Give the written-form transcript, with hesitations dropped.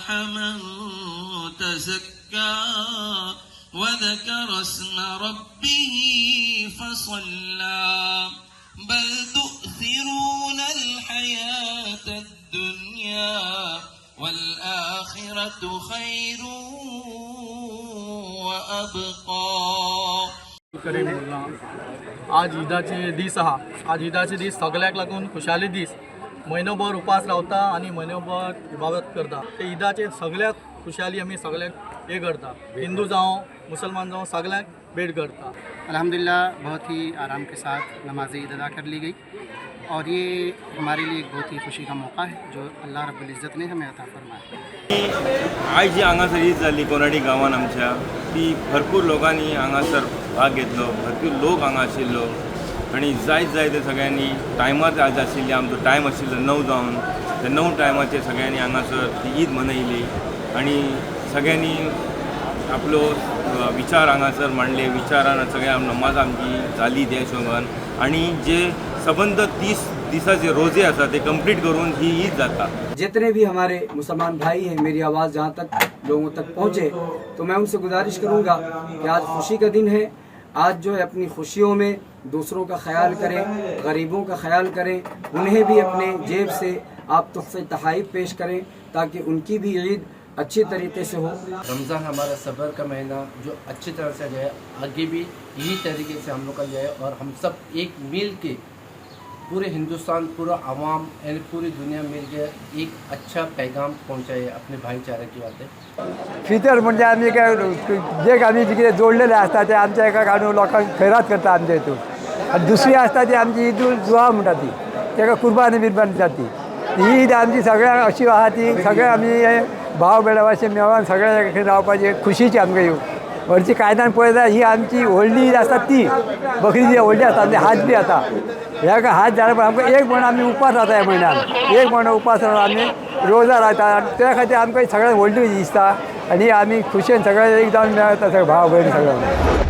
أفلح من تزكى وذكر اسم ربه فصلى بل تؤثرون الحياة الدنيا والآخرة خير وأبقى. आज ईदाचे दीस आहा. आज ईदाचे दीस सगळ्याक लागून खुशाली दीस. म्हयनोभर उपास रावता आणि म्हयनोभर इबादत करता. ते ईदाचे सगळ्याक खुशाली आमी सगळ्याक हे करता. हिंदू जावं मुसलमान जावं सगळ्याक भेट करता. अल्हम्दुलिल्लाह बहुत ही आराम के साथ नमाज ईद अदा कर ली गई और ये हमारे लिए एक बहुत ही खुशी का मौका है जो अल्लाह रब्बुल इज़्ज़त ने हमें अता फरमाया. आज जी हांगासर ईद जाल्ली कोराडी गांवांत आमच्या ती भरपूर लोकांनी हांगासर भाग घेतलो. भरपूर लोक हांगा आशिल्लो आनी जायते सगळ्यांनी टायमार आज आशिल्ली आमचो टायम आशिल्लो 9 जावन त्या 9 टायमाचेर सगळ्यांनी हांगासर ती ईद मनयली आनी सगळ्यांनी आपलो विचार हांगासर मांडले. विचारान सगळ्या नमाज आमची जाली त्या हिशोबान आनी जे सबंद 30 दिसाचे रोजे आसा ते कंप्लीट करून ही ईद जाता. जितने भी हमारे मुसलमान भाई हैं, मेरी आवाज़ जहाँ तक लोगों तक पहुँचे तो मैं उनसे गुजारिश करूँगा कि आज खुशी का दिन है. आज जो है अपनी खुशियों में दूसरों का ख्याल करें, गरीबों का ख्याल करें, उन्हें भी अपने जेब से आप तोहफ़े तहाइफ पेश करें ताकि उनकी भी ईद अच्छी तरीके से हो. रमज़ान हमारा सब्र का महीना जो अच्छी तरह से जाए, आगे भी यही तरीके से हम लोग का जाए और हम सब एक मिल के पूरे हिंदुस्तान, पूरा आवाम यानी पूरी दुनिया मिल के एक अच्छा पैगाम पहुंचाए अपने भाईचारे की बातें. फितर म्हणजे आम्ही काय जे आम्ही जिकडे जोडलेले असतात ते आमच्या एका काढून लोकांक खैरात करता आमच्या हितून. आणि दुसरी असता ती आमची ईद उल जुहा म्हणटा ती तेका कुर्बानी बिर्बानी जाती. ही ईद आमची सगळ्यांक अशी आहा ती सगळे आमी भाव बेडावाचे मेळोन सगळे रावपाची खुशीची आमकां येऊ. वरची कायद्यान पळयल्यार ही आमची व्हडली ईद आसता ती बकरी जी व्हडली आसता आमचे हात बी आता ह्या हात जाल्या पण आमकां एक म्हण आमी उपास रावता ह्या म्हयन्यान. एक म्हण उपास रावन आमी रोजा रावता आनी त्या खातीर आमकां सगळ्यांक व्हडली दिसता आनी आमी खुशयेन सगळे एक जावन मेळटा सगळे भाव भयण सगळे.